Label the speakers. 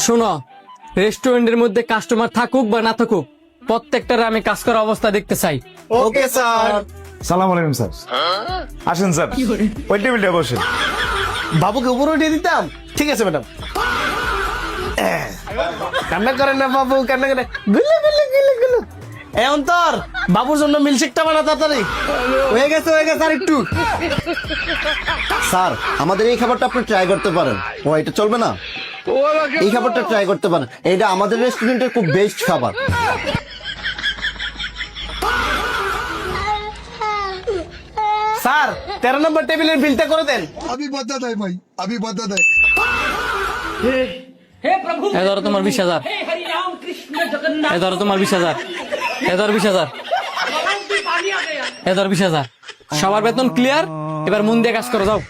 Speaker 1: শোনো, রেস্টুরেন্টের মধ্যে কাস্টমার থাকুক বা না থাকুক, প্রত্যেকটার আমি কাজ করার অবস্থা দেখতে চাই।
Speaker 2: Okay sir.
Speaker 3: সালাম আলাইকুম স্যার। আসেন স্যার, ওই টেবিলটা বসেন।
Speaker 2: বাবুকে উপরে উঠিয়ে দিতাম। ঠিক আছে ম্যাডাম। কান্না করেন না বাবু, কান্না করে গুলু গুলু গুলু গুলু। এ অন্তর, বাবুর জন্য মিল্কশেকটা বানা তাড়াতাড়ি।
Speaker 4: হয়ে গেছে আর একটু। স্যার, আমাদের এই খাবারটা আপনি ট্রাই করতে পারেন। ও, এটা চলবে না? এই খাবারটা ট্রাই করতে পারেন, এটা আমাদের রেস্টুরেন্টের খুব বেস্ট খাবার।
Speaker 2: স্যার, 13 নম্বর টেবিলের বিলটা করে দেন।
Speaker 5: अभी बदत है भाई, अभी बदत है।
Speaker 1: এ ধরো তোমার 20,000। এ ধরো তোমার 20,000। এ ধরো 20,000। এ ধরো 20,000। সবার বেতন ক্লিয়ার, এবার মন দিয়ে কাজ করো, যাও।